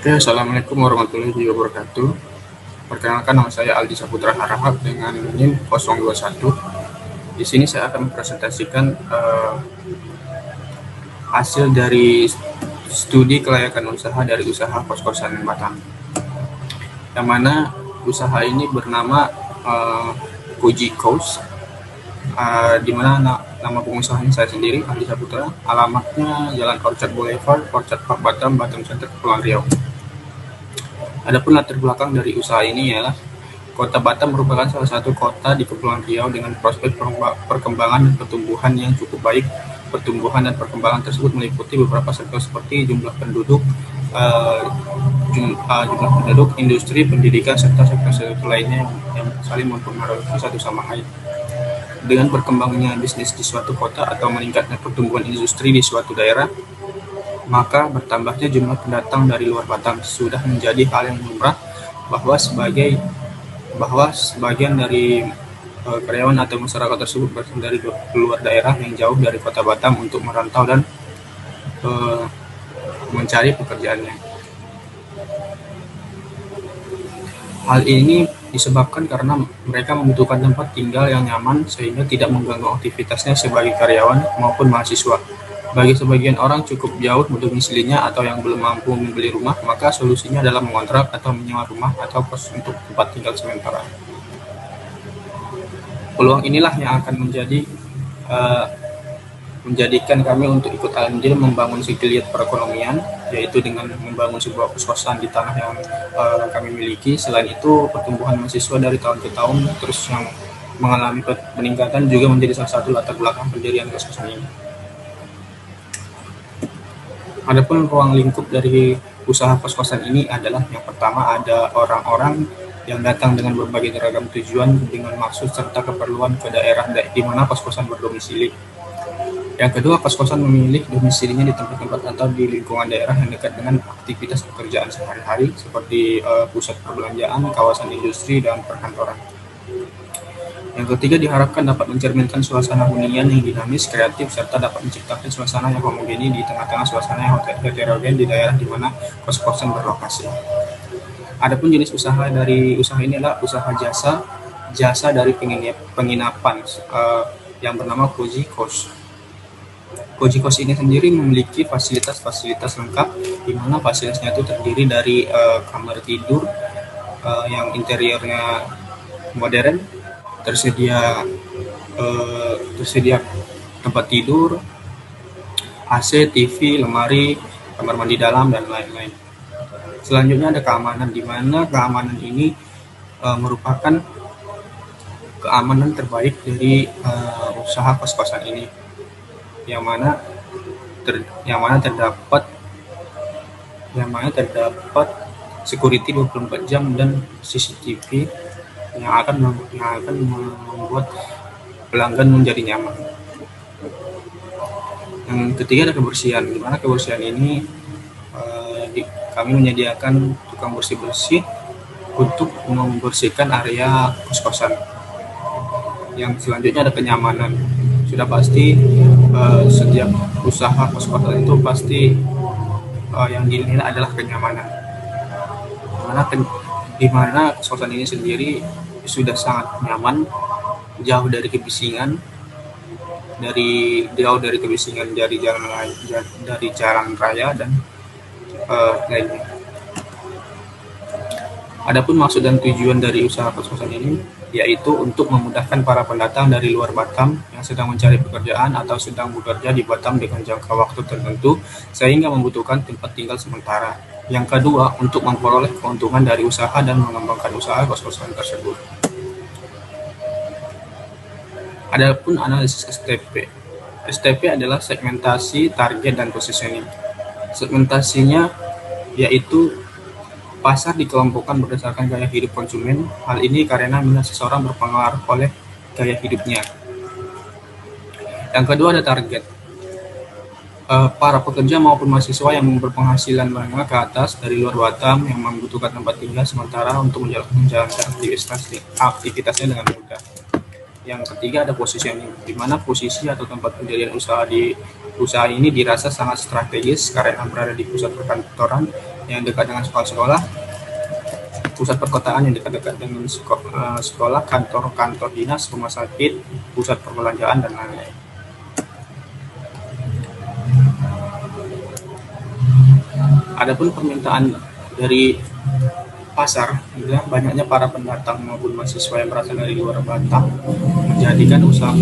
Oke, Assalamualaikum warahmatullahi wabarakatuh. Perkenalkan, nama saya Aldi Saputra Harahap dengan NIM 021. Di sini saya akan mempresentasikan hasil dari studi kelayakan usaha dari usaha kos-kosan Batam. Yang mana usaha ini bernama Koji Kos, di mana nama pengusahanya saya sendiri, Aldi Saputra. Alamatnya Jalan Orchard Boulevard, Orchard Park Batam, Batam Center, Kepulauan Riau. Adapun latar belakang dari usaha ini ialah Kota Batam merupakan salah satu kota di Kepulauan Riau dengan prospek perkembangan dan pertumbuhan yang cukup baik. Pertumbuhan dan perkembangan tersebut meliputi beberapa sektor seperti jumlah penduduk, industri, pendidikan, serta sektor-sektor lainnya yang saling mempengaruhi satu sama lain. Dengan berkembangnya bisnis di suatu kota atau meningkatnya pertumbuhan industri di suatu daerah, maka bertambahnya jumlah pendatang dari luar Batam sudah menjadi hal yang lumrah bahwa sebagian dari karyawan atau masyarakat tersebut berasal dari luar daerah yang jauh dari kota Batam untuk merantau dan mencari pekerjaannya. Hal ini disebabkan karena mereka membutuhkan tempat tinggal yang nyaman sehingga tidak mengganggu aktivitasnya sebagai karyawan maupun mahasiswa. Bagi sebagian orang cukup jauh domisilinya atau yang belum mampu membeli rumah, maka solusinya adalah mengontrak atau menyewa rumah atau kos untuk tempat tinggal sementara. Peluang inilah yang akan menjadikan kami untuk ikut andil membangun segeliat perekonomian, yaitu dengan membangun sebuah kos-kosan di tanah yang kami miliki. Selain itu, pertumbuhan mahasiswa dari tahun ke tahun terus yang mengalami peningkatan juga menjadi salah satu latar belakang pendirian kos-kosan ini. Adapun ruang lingkup dari usaha kos-kosan ini adalah yang pertama ada orang-orang yang datang dengan berbagai beragam tujuan dengan maksud serta keperluan ke daerah di mana kos-kosan berdomisili. Yang kedua, kos-kosan memilih domisilinya di tempat-tempat atau di lingkungan daerah yang dekat dengan aktivitas pekerjaan sehari-hari seperti pusat perbelanjaan, kawasan industri, dan perkantoran. Yang ketiga, diharapkan dapat mencerminkan suasana hunian yang dinamis, kreatif, serta dapat menciptakan suasana yang homogeni di tengah-tengah suasana yang heterogen di daerah di mana kos-kosan berlokasi. Adapun jenis usaha dari usaha ini adalah usaha jasa dari penginapan yang bernama Koji Kos. Koji Kos ini sendiri memiliki fasilitas-fasilitas lengkap, di mana fasilitasnya itu terdiri dari kamar tidur yang interiornya modern, tersedia tempat tidur, AC, TV, lemari, kamar mandi dalam, dan lain-lain. Selanjutnya ada keamanan, di mana keamanan ini merupakan keamanan terbaik dari usaha kos-kosan ini, yang mana terdapat security 24 jam dan CCTV yang akan membuat pelanggan menjadi nyaman. Yang ketiga ada kebersihan, di mana kebersihan ini kami menyediakan tukang bersih-bersih untuk membersihkan area kos-kosan. Yang selanjutnya ada kenyamanan. Sudah pasti setiap usaha kos-kosan itu pasti yang dinilai adalah kenyamanan. Di mana kos-kosan ini sendiri sudah sangat nyaman, jauh dari kebisingan dari jalan raya dan lainnya. Adapun maksud dan tujuan dari usaha kos-kosan ini yaitu untuk memudahkan para pendatang dari luar Batam yang sedang mencari pekerjaan atau sedang bekerja di Batam dengan jangka waktu tertentu sehingga membutuhkan tempat tinggal sementara. Yang kedua, untuk memperoleh keuntungan dari usaha dan mengembangkan usaha kos-kosan tersebut. Adapun analisis STP. STP adalah segmentasi, target, dan positioning. Segmentasinya yaitu pasar dikelompokkan berdasarkan gaya hidup konsumen. Hal ini karena minat seseorang berpengaruh oleh gaya hidupnya. Yang kedua ada target. Para pekerja maupun mahasiswa yang berpenghasilan menengah ke atas dari luar Batam yang membutuhkan tempat tinggal sementara untuk menjalankan aktivitasnya dengan mudah. Yang ketiga ada positioning, di mana posisi atau tempat pendirian usaha ini dirasa sangat strategis karena berada di pusat perkantoran yang dekat dengan sekolah-sekolah, pusat perkotaan yang dekat-dekat dengan sekolah, kantor-kantor dinas, rumah sakit, pusat perbelanjaan, dan lain-lain. Adapun permintaan dari pasar, ya, banyaknya para pendatang maupun mahasiswa yang berasal dari luar Batam menjadikan usaha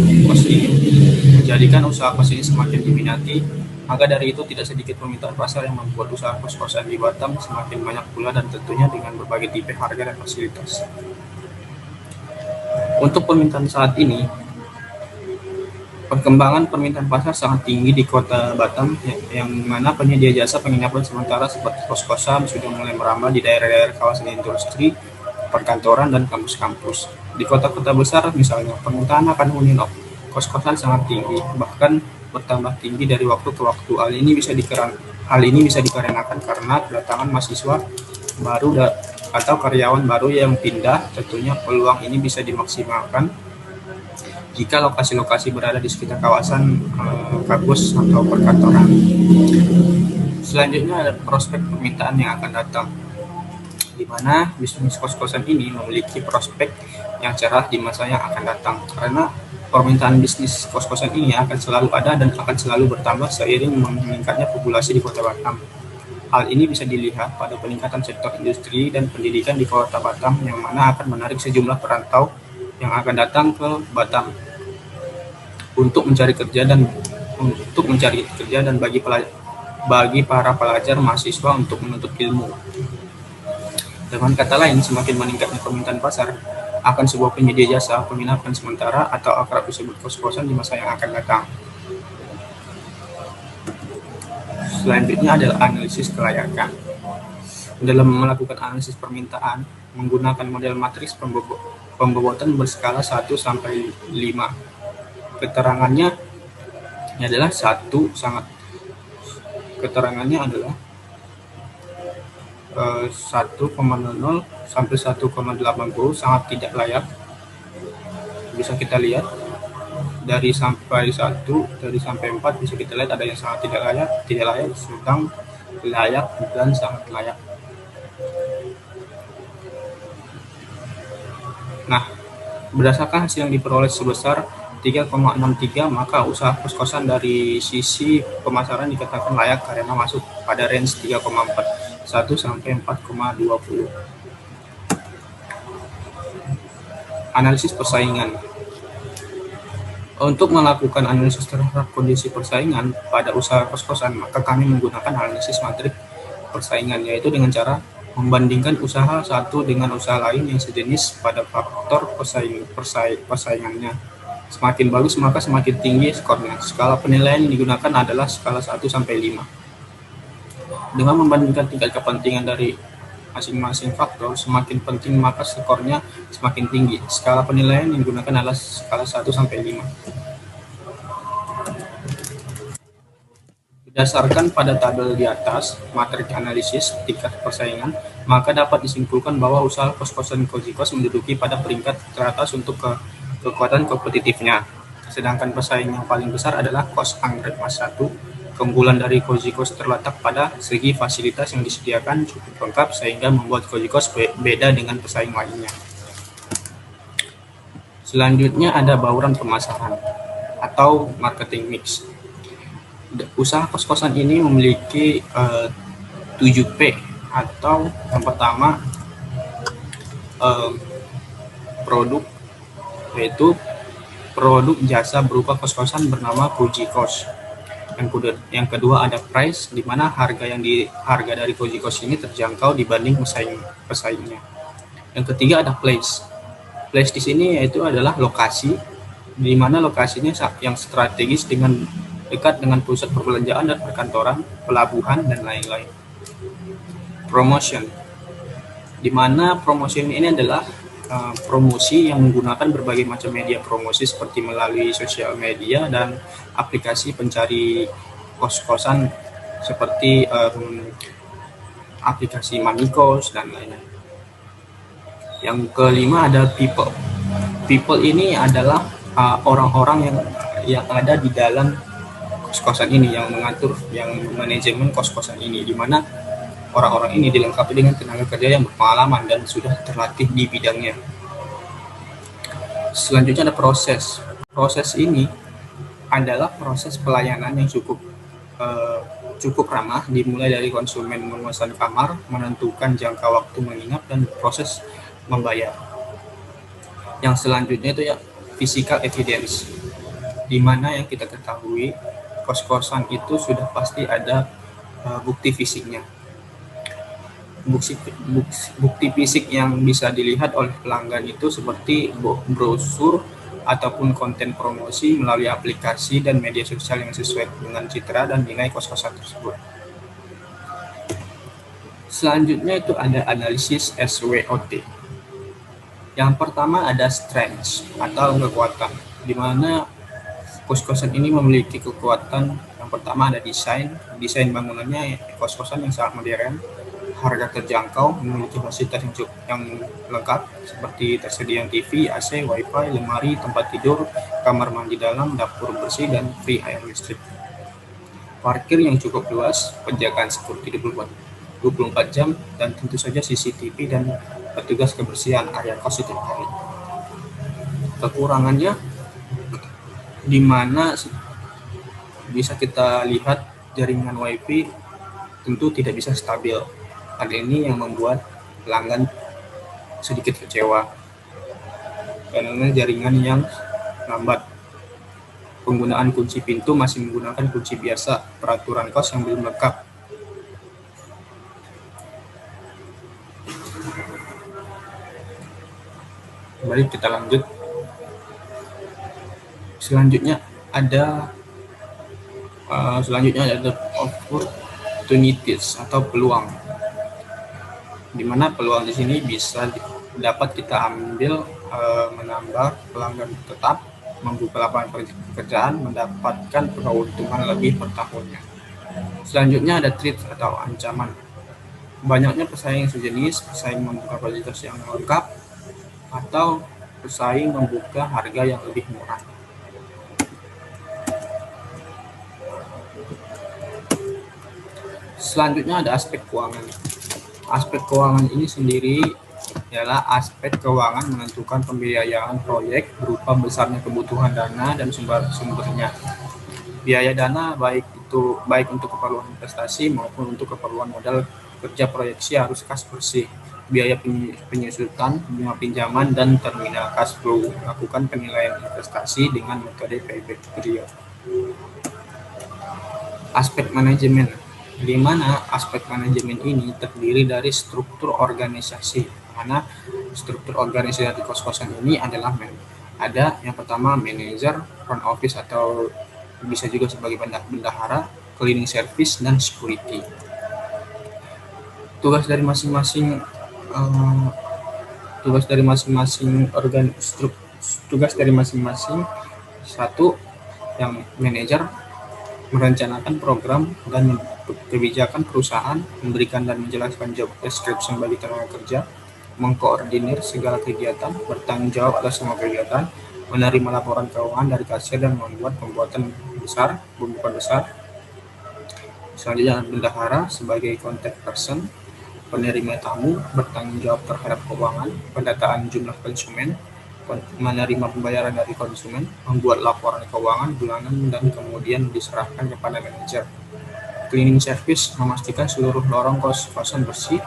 kos ini semakin diminati. Maka dari itu tidak sedikit permintaan pasar yang membuat usaha kos-kosan di Batam semakin banyak pula, dan tentunya dengan berbagai tipe harga dan fasilitas. Untuk permintaan saat ini, perkembangan permintaan pasar sangat tinggi di kota Batam, yang mana penyedia jasa penginapan sementara seperti kos-kosan sudah mulai merambah di daerah-daerah kawasan industri, perkantoran, dan kampus-kampus. Di kota-kota besar misalnya, permintaan akan hunian kos-kosan sangat tinggi, bahkan bertambah tinggi dari waktu ke waktu. Hal ini bisa dikarenakan karena kedatangan mahasiswa baru atau karyawan baru yang pindah. Tentunya peluang ini bisa dimaksimalkan jika lokasi-lokasi berada di sekitar kawasan kampus atau perkantoran. Selanjutnya ada prospek permintaan yang akan datang, di mana bisnis kos-kosan ini memiliki prospek yang cerah di masa yang akan datang, karena permintaan bisnis kos-kosan ini akan selalu ada dan akan selalu bertambah seiring meningkatnya populasi di kota Batam. Hal ini bisa dilihat pada peningkatan sektor industri dan pendidikan di kota Batam, yang mana akan menarik sejumlah perantau yang akan datang ke Batam untuk mencari kerja dan bagi para pelajar mahasiswa untuk menuntut ilmu. Dengan kata lain, semakin meningkatnya permintaan pasar akan sebuah penyedia jasa penginapan sementara atau akrab disebut kos-kosan di masa yang akan datang. Selanjutnya adalah analisis kelayakan. Dalam melakukan analisis permintaan menggunakan model matriks pembobotan berskala 1 sampai 5. Keterangannya adalah 1 sangat 1,0 sampai 1,80 sangat tidak layak. Bisa kita lihat dari sampai 4 bisa kita lihat ada yang sangat tidak layak, sedang, layak, dan sangat layak. Nah, berdasarkan hasil yang diperoleh sebesar 3,63, maka usaha kos-kosan dari sisi pemasaran dikatakan layak karena masuk pada range 3,41 sampai 4,20. Analisis persaingan. Untuk melakukan analisis terhadap kondisi persaingan pada usaha kos-kosan, maka kami menggunakan analisis matriks persaingan, yaitu dengan cara membandingkan usaha satu dengan usaha lain yang sejenis pada faktor persaingannya. Semakin bagus maka semakin tinggi skornya. Skala penilaian yang digunakan adalah skala 1 sampai 5. Dengan membandingkan tingkat kepentingan dari masing-masing faktor semakin penting, maka skornya semakin tinggi. Skala penilaian yang digunakan adalah skala 1 sampai 5. Berdasarkan pada tabel di atas, matriks analisis tingkat persaingan, maka dapat disimpulkan bahwa usaha kos-kosan Cozy Kos menduduki pada peringkat teratas untuk kekuatan kompetitifnya. Sedangkan pesaing yang paling besar adalah Kos Anggrek Mas 1. Keunggulan dari Cozy Kos terletak pada segi fasilitas yang disediakan cukup lengkap sehingga membuat Cozy Kos beda dengan pesaing lainnya. Selanjutnya ada bauran pemasaran atau marketing mix. Usaha kos-kosan ini memiliki 7P, atau yang pertama produk, yaitu produk jasa berupa kos-kosan bernama Cozy Kos. Yang kedua ada price, di mana harga dari Cozy Kos ini terjangkau dibanding pesaingnya. Yang ketiga ada place. Place di sini yaitu adalah lokasi, di mana lokasinya yang strategis dekat dengan pusat perbelanjaan dan perkantoran, pelabuhan, dan lain-lain. Promotion, di mana promotion ini adalah promosi yang menggunakan berbagai macam media promosi seperti melalui sosial media dan aplikasi pencari kos-kosan seperti aplikasi Mamikos dan lainnya. Yang kelima ada people. People ini adalah orang-orang yang ada di dalam kos-kosan ini, yang mengatur, yang manajemen kos-kosan ini, di mana orang-orang ini dilengkapi dengan tenaga kerja yang berpengalaman dan sudah terlatih di bidangnya. Selanjutnya ada proses. Proses ini adalah proses pelayanan yang cukup ramah, dimulai dari konsumen memesan kamar, menentukan jangka waktu menginap, dan proses membayar. Yang selanjutnya itu ya physical evidence, di mana yang kita ketahui kos-kosan itu sudah pasti ada bukti fisiknya. Bukti fisik yang bisa dilihat oleh pelanggan itu seperti brosur ataupun konten promosi melalui aplikasi dan media sosial yang sesuai dengan citra dan nilai kos-kosan tersebut. Selanjutnya itu ada analisis SWOT. Yang pertama ada strength atau kekuatan, di mana kos-kosan ini memiliki kekuatan. Yang pertama ada desain bangunannya kos-kosan yang sangat modern, harga terjangkau, memiliki fasilitas yang lengkap seperti tersedia TV, AC, WiFi, lemari, tempat tidur, kamar mandi dalam, dapur bersih, dan free air listrik. Parkir yang cukup luas, penjagaan security 24 jam, dan tentu saja CCTV dan petugas kebersihan area kos setiap hari. Kekurangannya di mana bisa kita lihat jaringan WiFi tentu tidak bisa stabil. Hal ini yang membuat pelanggan sedikit kecewa karena jaringan yang lambat. Penggunaan kunci pintu masih menggunakan kunci biasa, peraturan kos yang belum lengkap. Baik, kita lanjut. Selanjutnya ada opportunities atau peluang, di mana peluang di sini bisa dapat kita ambil menambah pelanggan tetap, membuka lapangan pekerjaan, mendapatkan keuntungan lebih per tahunnya. Selanjutnya ada threat atau ancaman. Banyaknya pesaing sejenis, pesaing membuka fasilitas yang lengkap, atau pesaing membuka harga yang lebih murah. Selanjutnya ada aspek keuangan. Aspek keuangan ini sendiri adalah aspek keuangan menentukan pembiayaan proyek berupa besarnya kebutuhan dana dan sumber-sumbernya. Biaya dana baik untuk keperluan investasi maupun untuk keperluan modal kerja proyeksi harus kas bersih. Biaya penyusutan, bunga pinjaman, dan terminal cash flow. Lakukan penilaian investasi dengan metode payback period. Aspek manajemen, di mana aspek manajemen ini terdiri dari struktur organisasi. Mana struktur organisasi kos-kosan ini adalah ada yang pertama manajer, front office atau bisa juga sebagai bendahara, cleaning service, dan security. Tugas dari masing-masing satu yang manajer merencanakan program dan kebijakan perusahaan, memberikan dan menjelaskan job description bagi tenaga kerja, mengkoordinir segala kegiatan, bertanggung jawab atas semua kegiatan, menerima laporan keuangan dari kasir dan membuat pembukuan besar. Selanjutnya bendahara sebagai contact person, penerima tamu, bertanggung jawab terhadap keuangan, pendataan jumlah konsumen, menerima pembayaran dari konsumen, membuat laporan keuangan bulanan dan kemudian diserahkan kepada manajer. Cleaning service memastikan seluruh lorong kos-kosan bersih,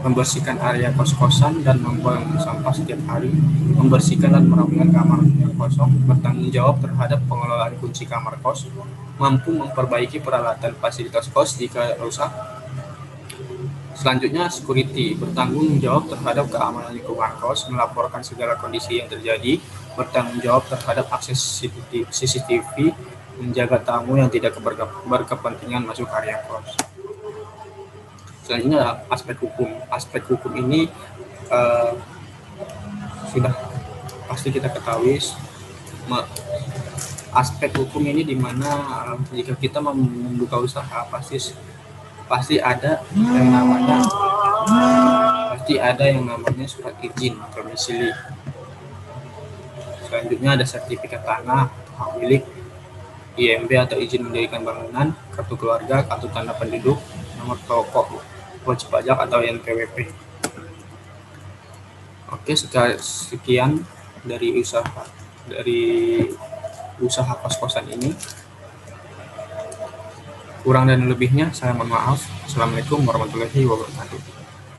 membersihkan area kos-kosan dan membuang sampah setiap hari, membersihkan dan merapikan kamar yang kosong, bertanggung jawab terhadap pengelolaan kunci kamar kos, mampu memperbaiki peralatan fasilitas kos jika rusak. Selanjutnya, security bertanggung jawab terhadap keamanan lingkungan kos, melaporkan segala kondisi yang terjadi, bertanggung jawab terhadap akses CCTV, menjaga tamu yang tidak berkepentingan masuk area kos. Selanjutnya, aspek hukum. Aspek hukum ini sudah pasti kita ketahui. Aspek hukum ini di mana jika kita membuka usaha pasti ada yang namanya surat izin domisili. Selanjutnya ada sertifikat tanah, hak milik, IMB atau izin mendirikan bangunan, kartu keluarga, kartu tanda penduduk, nomor wajib pajak atau NPWP. Oke, sekian dari usaha kos-kosan ini. Kurang dan lebihnya saya mohon maaf. Assalamualaikum warahmatullahi wabarakatuh.